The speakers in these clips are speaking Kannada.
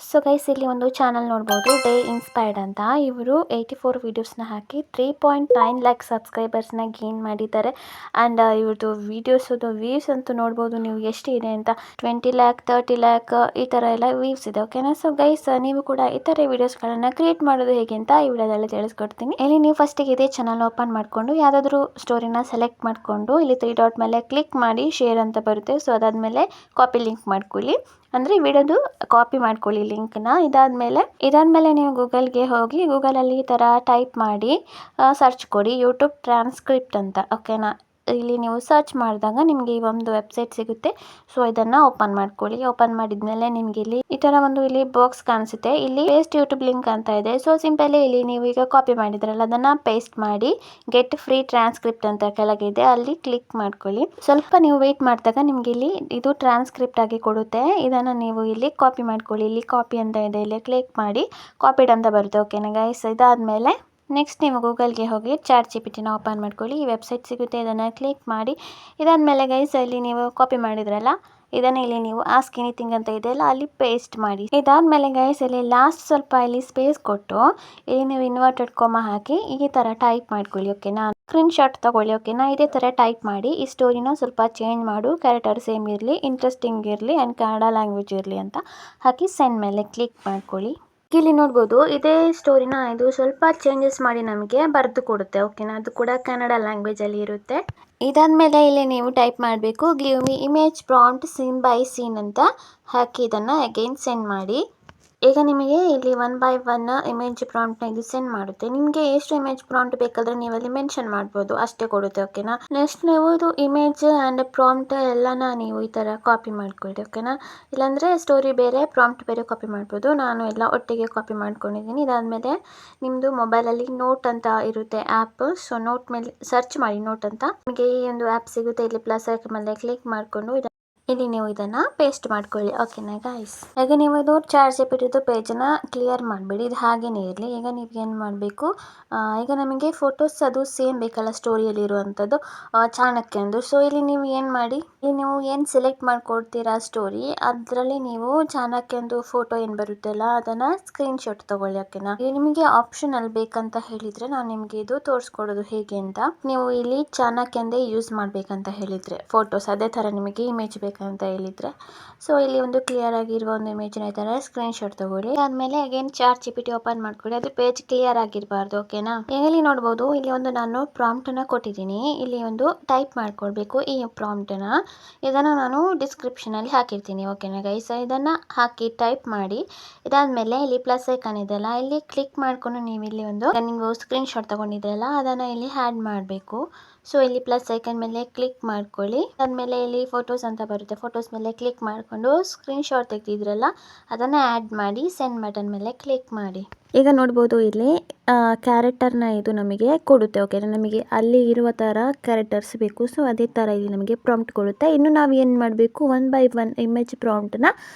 ಸೊ ಗೈಸ್ ಇಲ್ಲಿ ಒಂದು ಚಾನಲ್ ನೋಡ್ಬೋದು, ಡೇ ಇನ್ಸ್ಪೈರ್ಡ್ ಅಂತ. ಇವರು 84 ವೀಡಿಯೋಸ್ನ ಹಾಕಿ 3.9 ಲ್ಯಾಕ್ ಸಬ್ಸ್ಕ್ರೈಬರ್ಸ್ನ ಗೇನ್ ಮಾಡಿದ್ದಾರೆ. ಆ್ಯಂಡ್ ಇವ್ರದ್ದು ವೀಡಿಯೋಸದು ವ್ಯೂಸ್ ಅಂತೂ ನೋಡ್ಬೋದು ನೀವು ಎಷ್ಟು ಇದೆ ಅಂತ. 20 ಲ್ಯಾಕ್ 30 ಲ್ಯಾಕ್ ಈ ಥರ ಎಲ್ಲ ವ್ಯೂಸ್ ಇದೆ. ಓಕೆನಾ. ಸೊ ಗೈಸ್ ನೀವು ಕೂಡ ಈ ಥರ ವೀಡಿಯೋಸ್ಗಳನ್ನು ಕ್ರಿಯೇಟ್ ಮಾಡೋದು ಹೇಗೆ ಅಂತ ಈ ವಿಡಿಯೋದಲ್ಲಿ ತಿಳಿಸ್ಕೊಡ್ತೀನಿ. ಇಲ್ಲಿ ನೀವು ಫಸ್ಟಿಗೆ ಇದೇ ಚಾನಲ್ ಓಪನ್ ಮಾಡಿಕೊಂಡು ಯಾವುದಾದ್ರೂ ಸ್ಟೋರಿನ ಸೆಲೆಕ್ಟ್ ಮಾಡಿಕೊಂಡು ಇಲ್ಲಿ 3 ಡಾಟ್ ಮೇಲೆ ಕ್ಲಿಕ್ ಮಾಡಿ ಶೇರ್ ಅಂತ ಬರುತ್ತೆ. ಸೊ ಅದಾದಮೇಲೆ ಕಾಪಿ ಲಿಂಕ್ ಮಾಡ್ಕೊಳ್ಳಿ, ಅಂದರೆ ವಿಡಿಯೋದು ಕಾಪಿ ಮಾಡ್ಕೊಳ್ಳಿ ಲಿಂಕ್ನ. ಇದಾದಮೇಲೆ ನೀವು ಗೂಗಲ್ಗೆ ಹೋಗಿ ಗೂಗಲಲ್ಲಿ ಈ ಥರ ಟೈಪ್ ಮಾಡಿ ಸರ್ಚ್ ಕೊಡಿ ಯೂಟ್ಯೂಬ್ ಟ್ರಾನ್ಸ್ಕ್ರಿಪ್ಟ್ ಅಂತ. ಓಕೆನಾ. ಇಲ್ಲಿ ನೀವು ಸರ್ಚ್ ಮಾಡಿದಾಗ ನಿಮಗೆ ಈ ಒಂದು ವೆಬ್ಸೈಟ್ ಸಿಗುತ್ತೆ. ಸೊ ಇದನ್ನು ಓಪನ್ ಮಾಡ್ಕೊಳ್ಳಿ. ಓಪನ್ ಮಾಡಿದ್ಮೇಲೆ ನಿಮಗೆ ಇಲ್ಲಿ ಈ ಥರ ಒಂದು ಇಲ್ಲಿ ಬಾಕ್ಸ್ ಕಾಣಿಸುತ್ತೆ. ಇಲ್ಲಿ ಪೇಸ್ಟ್ ಯೂಟ್ಯೂಬ್ ಲಿಂಕ್ ಅಂತ ಇದೆ. ಸೊ ಸಿಂಪಲಿ ಇಲ್ಲಿ ನೀವು ಈಗ ಕಾಪಿ ಮಾಡಿದ್ರಲ್ಲ ಅದನ್ನು ಪೇಸ್ಟ್ ಮಾಡಿ ಗೆಟ್ ಫ್ರೀ ಟ್ರಾನ್ಸ್ಕ್ರಿಪ್ಟ್ ಅಂತ ಕೆಳಗಿದೆ, ಅಲ್ಲಿ ಕ್ಲಿಕ್ ಮಾಡ್ಕೊಳ್ಳಿ. ಸ್ವಲ್ಪ ನೀವು ವೆಯ್ಟ್ ಮಾಡಿದಾಗ ನಿಮಗೆ ಇಲ್ಲಿ ಇದು ಟ್ರಾನ್ಸ್ಕ್ರಿಪ್ಟ್ ಆಗಿ ಕೊಡುತ್ತೆ. ಇದನ್ನು ನೀವು ಇಲ್ಲಿ ಕಾಪಿ ಮಾಡ್ಕೊಳ್ಳಿ. ಇಲ್ಲಿ ಕಾಪಿ ಅಂತ ಇದೆ, ಇಲ್ಲಿ ಕ್ಲಿಕ್ ಮಾಡಿ ಕಾಪಿಡ್ ಅಂತ ಬರುತ್ತೆ. ಓಕೆನಾ ಗೈಸ್. ಇದಾದಮೇಲೆ ನೆಕ್ಸ್ಟ್ ನೀವು ಗೂಗಲ್ಗೆ ಹೋಗಿ ಚಾಟ್ ಜಿಪಿಟಿನ ಓಪನ್ ಮಾಡ್ಕೊಳ್ಳಿ. ಈ ವೆಬ್ಸೈಟ್ ಸಿಗುತ್ತೆ, ಇದನ್ನು ಕ್ಲಿಕ್ ಮಾಡಿ. ಇದಾದಮೇಲೆ ಗೈಸ್ ಇಲ್ಲಿ ನೀವು ಕಾಪಿ ಮಾಡಿದ್ರಲ್ಲ ಇದನ್ನು ಇಲ್ಲಿ ನೀವು ಆಸ್ಕ್ ಎನಿಥಿಂಗ್ ಅಂತ ಇದೆಯಲ್ಲ ಅಲ್ಲಿ ಪೇಸ್ಟ್ ಮಾಡಿ. ಇದಾದಮೇಲೆ ಗೈಸ್ ಇಲ್ಲಿ ಲಾಸ್ಟ್ ಸ್ವಲ್ಪ ಇಲ್ಲಿ ಸ್ಪೇಸ್ ಕೊಟ್ಟು ಇಲ್ಲಿ ನೀವು ಇನ್ವರ್ಟೆಡ್ ಕೋಮಾ ಹಾಕಿ ಈ ಥರ ಟೈಪ್ ಮಾಡ್ಕೊಳ್ಳಿ. ಓಕೆನಾ. ಸ್ಕ್ರೀನ್ ಶಾಟ್ ತಗೊಳ್ಳಿ. ಓಕೆನಾ. ಇದೇ ಥರ ಟೈಪ್ ಮಾಡಿ ಈ ಸ್ಟೋರಿನ ಸ್ವಲ್ಪ ಚೇಂಜ್ ಮಾಡು, ಕ್ಯಾರೆಕ್ಟರ್ ಸೇಮ್ ಇರಲಿ, ಇಂಟ್ರೆಸ್ಟಿಂಗ್ ಇರಲಿ ಆ್ಯಂಡ್ ಕನ್ನಡ ಲ್ಯಾಂಗ್ವೇಜ್ ಇರಲಿ ಅಂತ ಹಾಕಿ ಸೆಂಡ್ ಮೇಲೆ ಕ್ಲಿಕ್ ಮಾಡ್ಕೊಳ್ಳಿ. ಇಲ್ಲಿ ನೋಡ್ಬೋದು ಇದೇ ಸ್ಟೋರಿನ ಇದು ಸ್ವಲ್ಪ ಚೇಂಜಸ್ ಮಾಡಿ ನಮಗೆ ಬರೆದು ಕೊಡುತ್ತೆ. ಓಕೆನಾ. ಅದು ಕೂಡ ಕನ್ನಡ ಲ್ಯಾಂಗ್ವೇಜಲ್ಲಿ ಇರುತ್ತೆ. ಇದಾದಮೇಲೆ ಇಲ್ಲಿ ನೀವು ಟೈಪ್ ಮಾಡಬೇಕು give me image prompt scene by scene ಅಂತ ಹಾಕಿ ಇದನ್ನು ಅಗೈನ್ ಸೆಂಡ್ ಮಾಡಿ. ಈಗ ನಿಮಗೆ ಇಲ್ಲಿ 1 by 1 ಇಮೇಜ್ ಪ್ರಾಂಪ್ಟ್ನ ಇದು ಸೆಂಡ್ ಮಾಡುತ್ತೆ. ನಿಮಗೆ ಎಷ್ಟು ಇಮೇಜ್ ಪ್ರಾಂಪ್ಟ್ ಬೇಕಾದರೆ ನೀವು ಅಲ್ಲಿ ಮೆನ್ಷನ್ ಮಾಡ್ಬೋದು, ಅಷ್ಟೇ ಕೊಡುತ್ತೆ. ಓಕೆನಾ. ನೆಕ್ಸ್ಟ್ ನೀವು ಇದು ಇಮೇಜ್ ಆ್ಯಂಡ್ ಪ್ರಾಂಪ್ಟ್ ಎಲ್ಲನ ನೀವು ಈ ಥರ ಕಾಪಿ ಮಾಡ್ಕೊಳ್ಳಿ. ಓಕೆನಾ. ಇಲ್ಲಾಂದರೆ ಸ್ಟೋರಿ ಬೇರೆ ಪ್ರಾಂಪ್ಟ್ ಬೇರೆ ಕಾಪಿ ಮಾಡ್ಬೋದು. ನಾನು ಎಲ್ಲ ಒಟ್ಟಿಗೆ ಕಾಪಿ ಮಾಡ್ಕೊಂಡಿದ್ದೀನಿ. ಇದಾದಮೇಲೆ ನಿಮ್ಮದು ಮೊಬೈಲಲ್ಲಿ ನೋಟ್ ಅಂತ ಇರುತ್ತೆ ಆ್ಯಪ್. ಸೊ ನೋಟ್ ಮೇಲೆ ಸರ್ಚ್ ಮಾಡಿ ನೋಟ್ ಅಂತ, ನಿಮಗೆ ಈ ಒಂದು ಆ್ಯಪ್ ಸಿಗುತ್ತೆ. ಇಲ್ಲಿ ಪ್ಲಸ್ ಐಕನ್ ಮೇಲೆ ಕ್ಲಿಕ್ ಮಾಡಿಕೊಂಡು ಇಲ್ಲಿ ನೀವು ಇದನ್ನು ಪೇಸ್ಟ್ ಮಾಡ್ಕೊಳ್ಳಿ. ಓಕೆನಾ ಗೈಸ್. ಈಗ ನೀವು ಇದು ಚಾಟ್ ಜಿಪಿಟಿದು ಪೇಜನ್ನು ಕ್ಲಿಯರ್ ಮಾಡಬೇಡಿ, ಇದು ಹಾಗೇನೇ ಇರಲಿ. ಈಗ ನೀವು ಏನು ಮಾಡಬೇಕು, ಈಗ ನಮಗೆ ಫೋಟೋಸ್ ಅದು ಸೇಮ್ ಬೇಕಲ್ಲ ಸ್ಟೋರಿಯಲ್ಲಿ ಇರುವಂಥದ್ದು ಚಾಣಕ್ಯಂದು. ಸೊ ಇಲ್ಲಿ ನೀವು ಏನು ಮಾಡಿ, ಇಲ್ಲಿ ನೀವು ಏನು ಸೆಲೆಕ್ಟ್ ಮಾಡ್ಕೊಡ್ತೀರಾ ಸ್ಟೋರಿ ಅದರಲ್ಲಿ ನೀವು ಚಾಣಕ್ಯಂದು ಫೋಟೋ ಏನು ಬರುತ್ತಲ್ಲ ಅದನ್ನು ಸ್ಕ್ರೀನ್ಶಾಟ್ ತೊಗೊಳ್ಳಿ. ಓಕೆನಾ. ಇದು ನಿಮಗೆ ಆಪ್ಷನಲ್ ಬೇಕಂತ ಹೇಳಿದರೆ ನಾನು ನಿಮಗೆ ಇದು ತೋರಿಸ್ಕೊಡೋದು ಹೇಗೆ ಅಂತ. ನೀವು ಇಲ್ಲಿ ಚಾಣಕ್ಯಂದೇ ಯೂಸ್ ಮಾಡಬೇಕಂತ ಹೇಳಿದರೆ ಫೋಟೋಸ್ ಅದೇ ಥರ ನಿಮಗೆ ಇಮೇಜ್ ಬೇಕಂತ ಹೇಳಿದರೆ, ಸೊ ಇಲ್ಲಿ ಒಂದು ಕ್ಲಿಯರ್ ಆಗಿರುವ ಒಂದು ಇಮೇಜ್ನ ಈ ಥರ ಸ್ಕ್ರೀನ್ಶಾಟ್ ತಗೊಳ್ಳಿ. ಆದಮೇಲೆ ಅಗೇನ್ ಚಾಟ್ ಜಿಪಿಟಿ ಓಪನ್ ಮಾಡ್ಕೊಳ್ಳಿ. ಅದು ಪೇಜ್ ಕ್ಲಿಯರ್ ಆಗಿರಬಾರ್ದು. ಓಕೆನಾ. ಇಲ್ಲಿ ನೋಡ್ಬೋದು ಇಲ್ಲಿ ಒಂದು ನಾನು ಪ್ರಾಂಪ್ಟನ್ನು ಕೊಟ್ಟಿದ್ದೀನಿ. ಇಲ್ಲಿ ಒಂದು ಟೈಪ್ ಮಾಡ್ಕೊಳ್ಬೇಕು ಈ ಪ್ರಾಂಪ್ಟನ್ನು. ಇದನ್ನು ನಾನು ಡಿಸ್ಕ್ರಿಪ್ಷನಲ್ಲಿ ಹಾಕಿರ್ತೀನಿ. ಓಕೆನಾ ಗೈಸ್. ಇದನ್ನು ಹಾಕಿ ಟೈಪ್ ಮಾಡಿ. ಇದಾದಮೇಲೆ ಇಲ್ಲಿ ಪ್ಲಸ್ ಐಕಾನ್ ಇದೆಯಲ್ಲ ಇಲ್ಲಿ ಕ್ಲಿಕ್ ಮಾಡ್ಕೊಂಡು ನೀವು ಇಲ್ಲಿ ಒಂದು ನೀವು ಸ್ಕ್ರೀನ್ಶಾಟ್ ತಗೊಂಡಿದ್ರಲ್ಲ ಅದನ್ನು ಇಲ್ಲಿ ಆ್ಯಡ್ ಮಾಡಬೇಕು. ಸೊ ಇಲ್ಲಿ ಪ್ಲಸ್ ಐಕನ್ ಮೇಲೆ ಕ್ಲಿಕ್ ಮಾಡ್ಕೊಳ್ಳಿ. ಅದಾದಮೇಲೆ ಇಲ್ಲಿ ಫೋಟೋಸ್ ಅಂತ ಬರುತ್ತೆ, ಫೋಟೋಸ್ ಮೇಲೆ ಕ್ಲಿಕ್ ಮಾಡಿಕೊಂಡು ಸ್ಕ್ರೀನ್ಶಾಟ್ ತೆಗೆದಿದ್ರಲ್ಲ ಅದನ್ನು ಆ್ಯಡ್ ಮಾಡಿ ಸೆಂಡ್ ಬಟನ್ ಮೇಲೆ ಕ್ಲಿಕ್ ಮಾಡಿ. ಈಗ ನೋಡ್ಬೋದು ಇಲ್ಲಿ ಕ್ಯಾರೆಕ್ಟರ್ನ ಇದು ನಮಗೆ ಕೊಡುತ್ತೆ. ಓಕೆನಾ. ನಮಗೆ ಅಲ್ಲಿ ಇರುವ ಥರ ಕ್ಯಾರೆಕ್ಟರ್ಸ್ ಬೇಕು. ಸೊ ಅದೇ ಥರ ಇಲ್ಲಿ ನಮಗೆ ಪ್ರಾಂಪ್ಟ್ ಕೊಡುತ್ತೆ. ಇನ್ನು ನಾವು ಏನು ಮಾಡಬೇಕು, 1 by 1 ಇಮೇಜ್ ಪ್ರಾಂಪ್ಟನ್ನ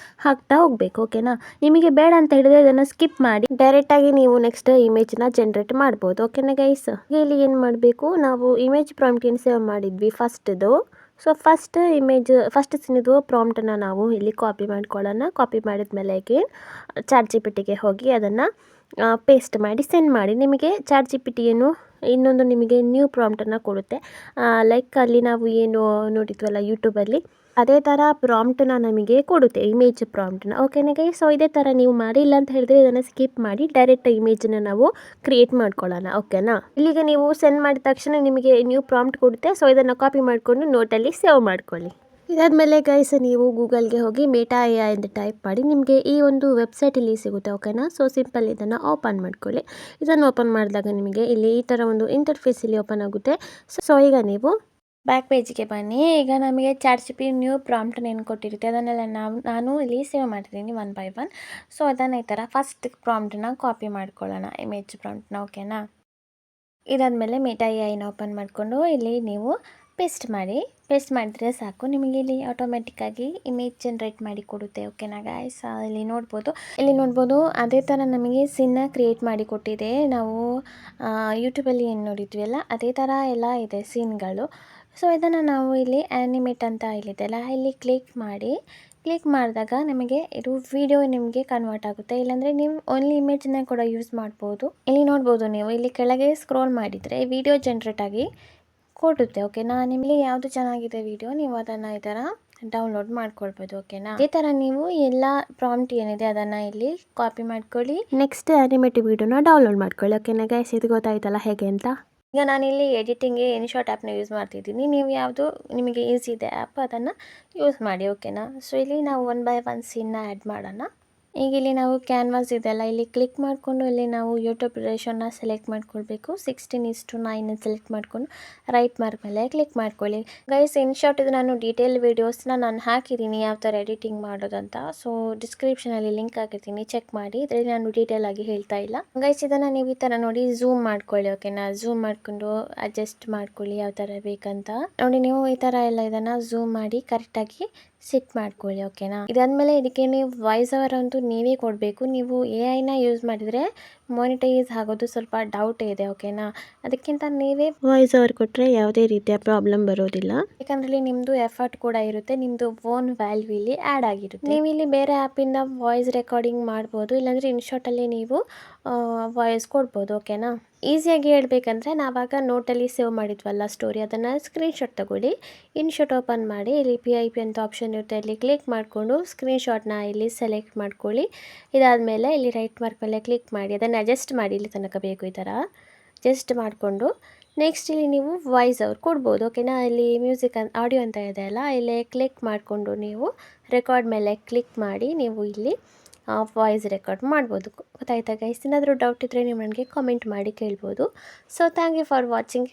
ಹಾಕ್ತಾ ಹೋಗಬೇಕು. ಓಕೆನಾ. ನಿಮಗೆ ಬೇಡ ಅಂತ ಹೇಳಿದ್ರೆ ಇದನ್ನು ಸ್ಕಿಪ್ ಮಾಡಿ ಡೈರೆಕ್ಟಾಗಿ ನೀವು ನೆಕ್ಸ್ಟ್ ಇಮೇಜ್ನ ಜನ್ರೇಟ್ ಮಾಡ್ಬೋದು. ಓಕೆನಾ ಗೈಸ್. ಇಲ್ಲಿ ಏನು ಮಾಡಬೇಕು, ನಾವು ಇಮೇಜ್ ಪ್ರಾಂಪ್ಟ್ ಏನು ಸೇವ್ ಮಾಡಿದ್ವಿ ಫಸ್ಟ್ದು, ಸೊ ಫಸ್ಟ್ ಸೀನಿದು ಪ್ರಾಂಪ್ಟನ್ನು ನಾವು ಇಲ್ಲಿ ಕಾಪಿ ಮಾಡ್ಕೊಳ್ಳೋಣ. ಕಾಪಿ ಮಾಡಿದ್ಮೇಲೆ ಚಾಟ್ ಜಿಪಿಟಿಗೆ ಹೋಗಿ ಅದನ್ನು ಪೇಸ್ಟ್ ಮಾಡಿ ಸೆಂಡ್ ಮಾಡಿ. ನಿಮಗೆ ಚಾಟ್ ಜಿಪಿಟಿ ಏನು ಇನ್ನೊಂದು ನಿಮಗೆ ನ್ಯೂ ಪ್ರಾಂಪ್ಟನ್ನು ಕೊಡುತ್ತೆ. ಲೈಕ್ ಅಲ್ಲಿ ನಾವು ಏನು ನೋಡಿದ್ವಲ್ಲ ಯೂಟ್ಯೂಬಲ್ಲಿ ಅದೇ ಥರ ಪ್ರಾಂಪ್ಟನ್ನ ನಮಗೆ ಕೊಡುತ್ತೆ, ಇಮೇಜ್ ಪ್ರಾಂಪ್ಟನ್ನ. ಓಕೆನಾ ಗೈಸ್. ಸೊ ಇದೇ ಥರ ನೀವು ಮಾಡಿ. ಇಲ್ಲ ಅಂತ ಹೇಳಿದ್ರೆ ಇದನ್ನು ಸ್ಕಿಪ್ ಮಾಡಿ ಡೈರೆಕ್ಟ್ ಇಮೇಜನ್ನು ನಾವು ಕ್ರಿಯೇಟ್ ಮಾಡ್ಕೊಳ್ಳೋಣ. ಓಕೆನಾ. ಇಲ್ಲಿಗೆ ನೀವು ಸೆಂಡ್ ಮಾಡಿದ ತಕ್ಷಣ ನಿಮಗೆ ನ್ಯೂ ಪ್ರಾಂಪ್ಟ್ ಕೊಡುತ್ತೆ. ಸೊ ಇದನ್ನು ಕಾಪಿ ಮಾಡಿಕೊಂಡು ನೋಟಲ್ಲಿ ಸೇವ್ ಮಾಡ್ಕೊಳ್ಳಿ. ಇದಾದಮೇಲೆ ಗೈಸ್ ನೀವು ಗೂಗಲ್ಗೆ ಹೋಗಿ ಮೆಟಾ AI ಅಂತ ಟೈಪ್ ಮಾಡಿ. ನಿಮಗೆ ಈ ಒಂದು ವೆಬ್ಸೈಟ್ ಇಲ್ಲಿ ಸಿಗುತ್ತೆ. ಓಕೆನಾ. ಸೊ ಸಿಂಪಲ್ ಇದನ್ನು ಓಪನ್ ಮಾಡ್ಕೊಳ್ಳಿ. ಇದನ್ನು ಓಪನ್ ಮಾಡಿದಾಗ ನಿಮಗೆ ಇಲ್ಲಿ ಈ ಥರ ಒಂದು ಇಂಟರ್ಫೇಸ್ ಇಲ್ಲಿ ಓಪನ್ ಆಗುತ್ತೆ. ಸೊ ಈಗ ನೀವು ಬ್ಯಾಕ್ ಪೇಜಿಗೆ ಬನ್ನಿ. ಈಗ ನಮಗೆ ಚಾಟ್ ಜಿಪಿಟಿ ನ್ಯೂ ಪ್ರಾಂಪ್ಟನ್ನು ಏನು ಕೊಟ್ಟಿರುತ್ತೆ ಅದನ್ನೆಲ್ಲ ನಾನು ಇಲ್ಲಿ ಸೇವ್ ಮಾಡಿದ್ದೀನಿ 1 by 1. ಸೊ ಅದನ್ನು ಈ ಥರ ಫಸ್ಟ್ ಪ್ರಾಂಪ್ಟನ್ನ ಕಾಪಿ ಮಾಡ್ಕೊಳ್ಳೋಣ, ಇಮೇಜ್ ಪ್ರಾಂಪ್ಟನ್ನ. ಓಕೆನಾ. ಇದಾದಮೇಲೆ ಮೆಟಾ AIನ ಓಪನ್ ಮಾಡಿಕೊಂಡು ಇಲ್ಲಿ ನೀವು ಪೇಸ್ಟ್ ಮಾಡಿದರೆ ಸಾಕು. ನಿಮಗೆ ಇಲ್ಲಿ ಆಟೋಮೆಟಿಕ್ಕಾಗಿ ಇಮೇಜ್ ಜನ್ರೇಟ್ ಮಾಡಿ ಕೊಡುತ್ತೆ. ಓಕೆನಾ ಗೈಸ್. ಇಲ್ಲಿ ನೋಡ್ಬೋದು ಅದೇ ಥರ ನಮಗೆ ಸೀನ್ನ ಕ್ರಿಯೇಟ್ ಮಾಡಿ ಕೊಟ್ಟಿದೆ. ನಾವು ಯೂಟ್ಯೂಬಲ್ಲಿ ಏನು ನೋಡಿದ್ವಿ ಅಲ್ಲ ಅದೇ ಥರ ಎಲ್ಲ ಇದೆ ಸೀನ್ಗಳು. ಸೊ ಇದನ್ನು ನಾವು ಇಲ್ಲಿ ಆ್ಯನಿಮೇಟ್ ಅಂತ ಇಲ್ಲಿದೆಲ್ಲ ಇಲ್ಲಿ ಕ್ಲಿಕ್ ಮಾಡಿ ಕ್ಲಿಕ್ ಮಾಡಿದಾಗ ನಿಮಗೆ ಇದು ವಿಡಿಯೋ ನಿಮಗೆ ಕನ್ವರ್ಟ್ ಆಗುತ್ತೆ. ಇಲ್ಲಾಂದರೆ ನೀವು ಓನ್ಲಿ ಇಮೇಜನ್ನ ಕೂಡ ಯೂಸ್ ಮಾಡ್ಬೋದು. ಇಲ್ಲಿ ನೋಡ್ಬೋದು ನೀವು ಇಲ್ಲಿ ಕೆಳಗೆ ಸ್ಕ್ರೋಲ್ ಮಾಡಿದರೆ ವಿಡಿಯೋ ಜನ್ರೇಟ್ ಆಗಿ ಕೊಡುತ್ತೆ. ಓಕೆನಾ, ನಿಮಗೆ ಯಾವುದು ಚೆನ್ನಾಗಿದೆ ವಿಡಿಯೋ ನೀವು ಅದನ್ನು ಈ ಥರ ಡೌನ್ಲೋಡ್ ಮಾಡ್ಕೊಳ್ಬೋದು. ಓಕೆನಾ, ಇದೇ ಥರ ನೀವು ಎಲ್ಲ ಪ್ರಾಂಪ್ಟ್ ಏನಿದೆ ಅದನ್ನು ಇಲ್ಲಿ ಕಾಪಿ ಮಾಡ್ಕೊಳ್ಳಿ. ನೆಕ್ಸ್ಟ್ ಅನಿಮೇಟಿವ್ ವಿಡಿಯೋನ ಡೌನ್ಲೋಡ್ ಮಾಡ್ಕೊಳ್ಳಿ. ಓಕೆನಾ ಗೈಸ್, ಇದು ಗೊತ್ತಾಯ್ತಲ್ಲ ಹೇಗೆ ಅಂತ. ಈಗ ನಾನಿಲ್ಲಿ ಎಡಿಟಿಂಗ್ಗೆ ಇನ್ಶಾಟ್ ಆ್ಯಪ್ನ ಯೂಸ್ ಮಾಡ್ತಿದ್ದೀನಿ. ನೀವು ಯಾವುದು ನಿಮಗೆ ಈಸಿ ಇದೆ ಆ್ಯಪ್ ಅದನ್ನು ಯೂಸ್ ಮಾಡಿ. ಓಕೆನಾ, ಸೊ ಇಲ್ಲಿ ನಾವು 1 by 1 ಸೀನ್ನ ಆ್ಯಡ್ ಮಾಡೋಣ. ಈಗ ಇಲ್ಲಿ ನಾವು ಕ್ಯಾನ್ವಾಸ್ ಇದೆಲ್ಲ ಇಲ್ಲಿ ಕ್ಲಿಕ್ ಮಾಡಿಕೊಂಡು ಇಲ್ಲಿ ನಾವು ಯೂಟ್ಯೂಬ್ ರೇಷನ್ನ ಸೆಲೆಕ್ಟ್ ಮಾಡ್ಕೊಳ್ಬೇಕು. 16:9 ಸೆಲೆಕ್ಟ್ ಮಾಡಿಕೊಂಡು ರೈಟ್ ಮಾರ್ಕ್ ಮೇಲೆ ಕ್ಲಿಕ್ ಮಾಡ್ಕೊಳ್ಳಿ. ಗೈಸ್, ಇನ್ಶಾಟ್ ಇದು ನಾನು ಡೀಟೇಲ್ ವೀಡಿಯೋಸ್ನ ನಾನು ಹಾಕಿದ್ದೀನಿ ಯಾವ ಥರ ಎಡಿಟಿಂಗ್ ಮಾಡೋದಂತ. ಸೊ ಡಿಸ್ಕ್ರಿಪ್ಷನಲ್ಲಿ ಲಿಂಕ್ ಹಾಕಿರ್ತೀನಿ, ಚೆಕ್ ಮಾಡಿ. ಇದರಲ್ಲಿ ನಾನು ಡೀಟೇಲ್ ಆಗಿ ಹೇಳ್ತಾ ಇಲ್ಲ. ಗೈಸ್, ಇದನ್ನು ನೀವು ಈ ಥರ ನೋಡಿ ಝೂಮ್ ಮಾಡ್ಕೊಳ್ಳಿ. ಓಕೆನಾ, ಝೂಮ್ ಮಾಡಿಕೊಂಡು ಅಡ್ಜಸ್ಟ್ ಮಾಡ್ಕೊಳ್ಳಿ ಯಾವ ಥರ ಬೇಕಂತ ನೋಡಿ. ನೀವು ಈ ಥರ ಎಲ್ಲ ಇದನ್ನು ಝೂಮ್ ಮಾಡಿ ಕರೆಕ್ಟಾಗಿ ಸಿಟ್ ಮಾಡ್ಕೊಳ್ಳಿ. ಓಕೆನಾ, ಇದಾದ್ಮೇಲೆ ಇದಕ್ಕೆ ನೀವು ವಾಯ್ಸ್ ಓವರ್ ಅಂತೂ ನೀವೇ ಕೊಡಬೇಕು. ನೀವು AI ಯೂಸ್ ಮಾಡಿದರೆ ಮಾನಿಟೈಸ್ ಆಗೋದು ಸ್ವಲ್ಪ ಡೌಟ್ ಇದೆ. ಓಕೆನಾ, ಅದಕ್ಕಿಂತ ನೀವೇ ವಾಯ್ಸ್ ಓವರ್ ಕೊಟ್ಟರೆ ಯಾವುದೇ ರೀತಿಯ ಪ್ರಾಬ್ಲಮ್ ಬರೋದಿಲ್ಲ. ಯಾಕಂದರೆ ಇಲ್ಲಿ ನಿಮ್ಮದು ಎಫರ್ಟ್ ಕೂಡ ಇರುತ್ತೆ, ನಿಮ್ಮದು ಓನ್ ವ್ಯಾಲ್ಯೂ ಇಲ್ಲಿ ಆ್ಯಡ್ ಆಗಿರುತ್ತೆ. ನೀವು ಇಲ್ಲಿ ಬೇರೆ ಆ್ಯಪಿಂದ ವಾಯ್ಸ್ ರೆಕಾರ್ಡಿಂಗ್ ಮಾಡ್ಬೋದು, ಇಲ್ಲಾಂದರೆ ಇನ್ಶಾಟಲ್ಲಿ ನೀವು ವಾಯ್ಸ್ ಕೊಡ್ಬೋದು. ಓಕೆನಾ, ಈಸಿಯಾಗಿ ಹೇಳ್ಬೇಕಂದ್ರೆ ನಾವಾಗ ನೋಟಲ್ಲಿ ಸೇವ್ ಮಾಡಿದ್ವಲ್ಲ ಸ್ಟೋರಿ, ಅದನ್ನು ಸ್ಕ್ರೀನ್ಶಾಟ್ ತಗೊಳ್ಳಿ. ಇನ್ಶಾಟ್ ಓಪನ್ ಮಾಡಿ ಇಲ್ಲಿ PIP ಅಂತ ಆಪ್ಷನ್ ಇರುತ್ತೆ, ಇಲ್ಲಿ ಕ್ಲಿಕ್ ಮಾಡಿಕೊಂಡು ಸ್ಕ್ರೀನ್ಶಾಟ್ನ ಇಲ್ಲಿ ಸೆಲೆಕ್ಟ್ ಮಾಡ್ಕೊಳ್ಳಿ. ಇದಾದಮೇಲೆ ಇಲ್ಲಿ ರೈಟ್ ಮಾರ್ಕ್ ಮೇಲೆ ಕ್ಲಿಕ್ ಮಾಡಿ ಅದನ್ನು ಅಡ್ಜಸ್ಟ್ ಮಾಡಿ ಇಲ್ಲಿ ತನಕ ಬೇಕು ಈ ಥರ ಅಡ್ಜಸ್ಟ್ ಮಾಡಿಕೊಂಡು ನೆಕ್ಸ್ಟ್ ಇಲ್ಲಿ ನೀವು ವಾಯ್ಸ್ ಓವರ್ ಕೊಡ್ಬೋದು. ಓಕೆನಾ, ಇಲ್ಲಿ ಮ್ಯೂಸಿಕ್ ಆಡಿಯೋ ಅಂತ ಇದೆ ಅಲ್ಲ, ಇಲ್ಲೇ ಕ್ಲಿಕ್ ಮಾಡಿಕೊಂಡು ನೀವು ರೆಕಾರ್ಡ್ ಮೇಲೆ ಕ್ಲಿಕ್ ಮಾಡಿ ನೀವು ಇಲ್ಲಿ ವಾಯ್ಸ್ ರೆಕಾರ್ಡ್ ಮಾಡ್ಬೋದು. ಗೊತ್ತಾಯ್ತಾ ಗೈಸ್? ಏನಾದರೂ ಡೌಟ್ ಇದ್ದರೆ ನೀವು ನನಗೆ ಕಾಮೆಂಟ್ ಮಾಡಿ ಕೇಳ್ಬೋದು. So thank you for watching.